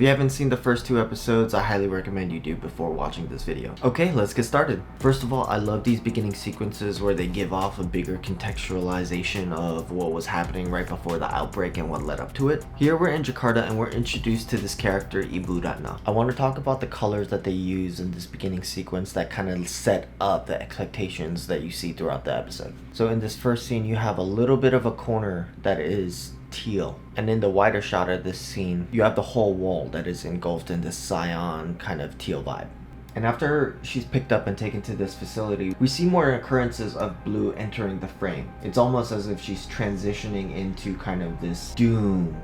you haven't seen the first 2 episodes, I highly recommend you do before watching this video. Okay, let's get started. First of all, I love these beginning sequences where they give off a bigger contextualization of what was happening right before the outbreak and what led up to it. Here we're in Jakarta and we're introduced to this character, Ibu Ratna. I want to talk about the colors that they use in this beginning sequence that kind of set up the expectations that you see throughout the episode. So in this first scene, you have a little bit of a corner that is teal, and in the wider shot of this scene you have the whole wall that is engulfed in this cyan kind of teal vibe. And after she's picked up and taken to this facility, we see more occurrences of blue entering the frame. It's almost as if she's transitioning into kind of this doom.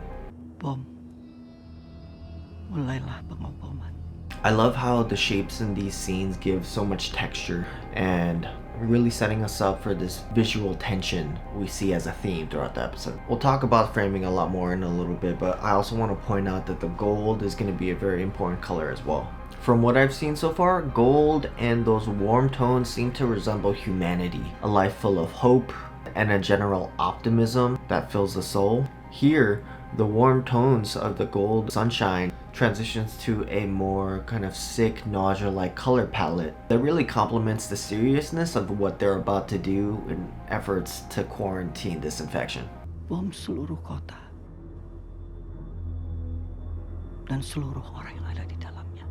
I love how the shapes in these scenes give so much texture and really setting us up for this visual tension we see as a theme throughout the episode. We'll talk about framing a lot more in a little bit, but I also want to point out that the gold is going to be a very important color as well. From what I've seen so far, gold and those warm tones seem to resemble humanity, a life full of hope and a general optimism that fills the soul. Here, the warm tones of the gold sunshine transitions to a more kind of sick, nausea-like color palette that really complements the seriousness of what they're about to do in efforts to quarantine this infection. Bom seluruh kota dan seluruh orang yang ada di dalamnya.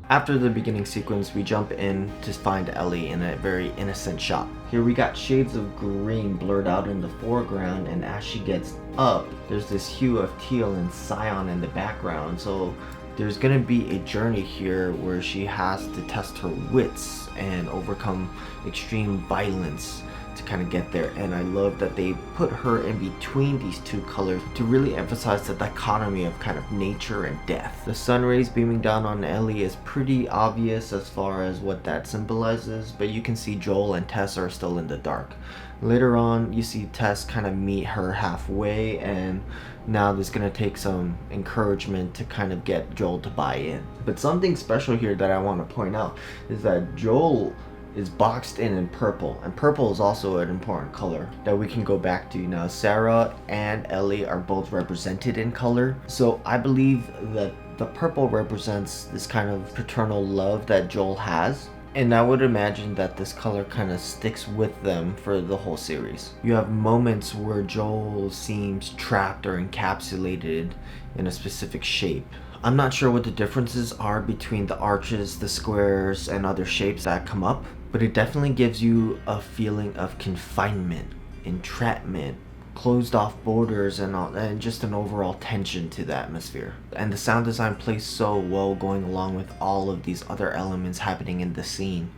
After the beginning sequence, we jump in to find Ellie in a very innocent shot. Here we got shades of green blurred out in the foreground, and as she gets up, there's this hue of teal and cyan in the background. So there's gonna be a journey here where she has to test her wits and overcome extreme violence to kind of get there. And I love that they put her in between these two colors to really emphasize the dichotomy of kind of nature and death. The sun rays beaming down on Ellie is pretty obvious as far as what that symbolizes, but you can see Joel and Tess are still in the dark. Later on, you see Tess kind of meet her halfway, and now there's gonna take some encouragement to kind of get Joel to buy in. But something special here that I want to point out is that Joel is boxed in purple, and purple is also an important color that we can go back to. Now Sarah and Ellie are both represented in color, so I believe that the purple represents this kind of paternal love that Joel has, and I would imagine that this color kind of sticks with them for the whole series. You have moments where Joel seems trapped or encapsulated in a specific shape. I'm not sure what the differences are between the arches, the squares, and other shapes that come up, but it definitely gives you a feeling of confinement, entrapment, closed off borders, and just an overall tension to the atmosphere. And the sound design plays so well going along with all of these other elements happening in the scene.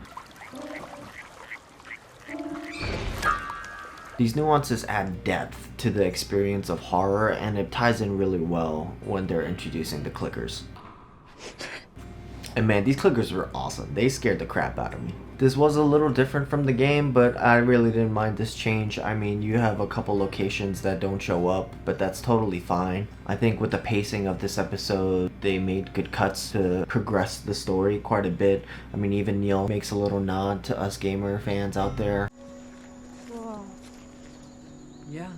These nuances add depth to the experience of horror, and it ties in really well when they're introducing the clickers. And man, these clickers were awesome. They scared the crap out of me. This was a little different from the game, but I really didn't mind this change. I mean, you have a couple locations that don't show up, but that's totally fine. I think with the pacing of this episode, they made good cuts to progress the story quite a bit. I mean, even Neil makes a little nod to us gamer fans out there. Whoa. Yeah,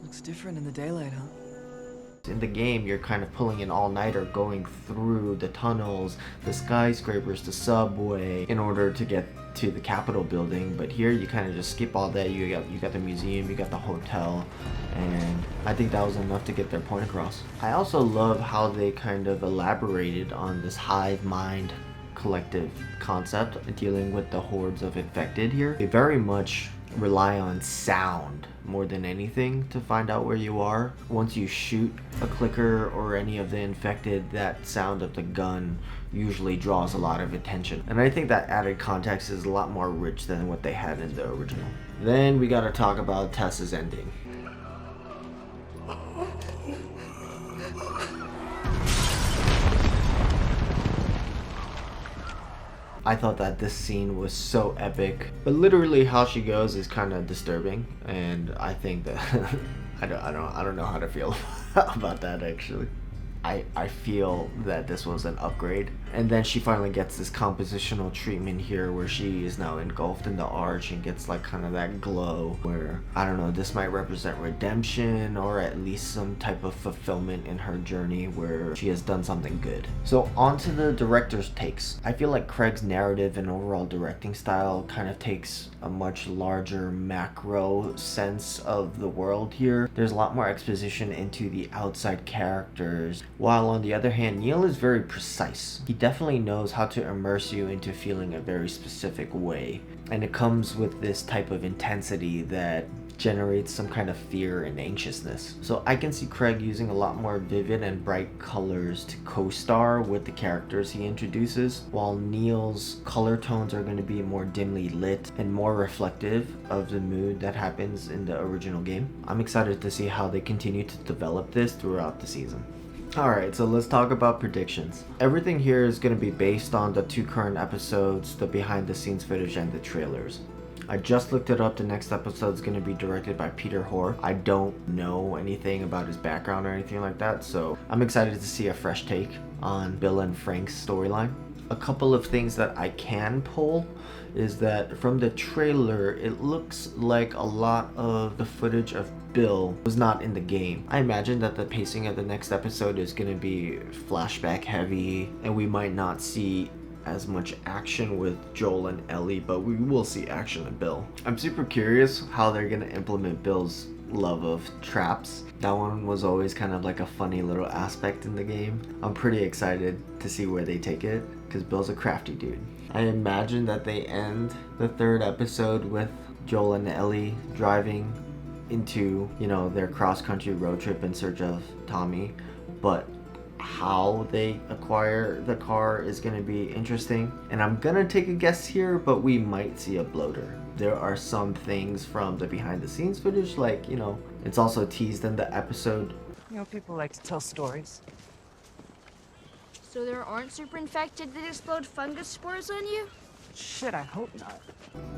looks different in the daylight, huh? In the game, you're kind of pulling an all-nighter going through the tunnels, the skyscrapers, the subway in order to get to the Capitol building. But here you kind of just skip all that. You got the museum, you got the hotel, and I think that was enough to get their point across. I also love how they kind of elaborated on this hive mind collective concept dealing with the hordes of infected here. They very much rely on sound more than anything to find out where you are. Once you shoot a clicker or any of the infected, that sound of the gun usually draws a lot of attention, and I think that added context is a lot more rich than what they had in the original. Then we gotta talk about Tess's ending. I thought that this scene was so epic, but literally how she goes is kind of disturbing, and I think that I don't know how to feel about that actually. I feel that this was an upgrade. And then she finally gets this compositional treatment here where she is now engulfed in the arch and gets like kind of that glow where, I don't know, this might represent redemption or at least some type of fulfillment in her journey where she has done something good. So on to the director's takes. I feel like Craig's narrative and overall directing style kind of takes a much larger macro sense of the world here. There's a lot more exposition into the outside characters, while on the other hand, Neil is very precise. He definitely knows how to immerse you into feeling a very specific way, and it comes with this type of intensity that generates some kind of fear and anxiousness. So I can see Craig using a lot more vivid and bright colors to co-star with the characters he introduces, while Neil's color tones are going to be more dimly lit and more reflective of the mood that happens in the original game. I'm excited to see how they continue to develop this throughout the season. Alright, so let's talk about predictions. Everything here is going to be based on the 2 current episodes, the behind the scenes footage, and the trailers. I just looked it up. The next episode is going to be directed by Peter Hoare. I don't know anything about his background or anything like that, so I'm excited to see a fresh take on Bill and Frank's storyline. A couple of things that I can pull is that from the trailer, it looks like a lot of the footage of Bill was not in the game. I imagine that the pacing of the next episode is going to be flashback heavy, and we might not see as much action with Joel and Ellie, but we will see action with Bill. I'm super curious how they're going to implement Bill's love of traps. That one was always kind of like a funny little aspect in the game. I'm pretty excited to see where they take it because Bill's a crafty dude. I imagine that they end the 3rd episode with Joel and Ellie driving into, you know, their cross-country road trip in search of Tommy, but how they acquire the car is going to be interesting. And I'm gonna take a guess here, but we might see a bloater. There are some things from the behind the scenes footage, like, you know, it's also teased in the episode. You know, people like to tell stories. So there aren't super infected that explode fungus spores on you? Shit, I hope not.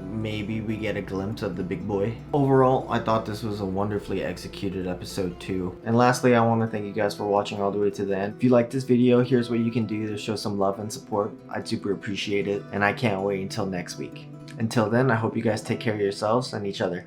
Maybe we get a glimpse of the big boy. Overall, I thought this was a wonderfully executed episode 2. And lastly, I want to thank you guys for watching all the way to the end. If you like this video, here's what you can do to show some love and support. I'd super appreciate it, and I can't wait until next week. Until then, I hope you guys take care of yourselves and each other.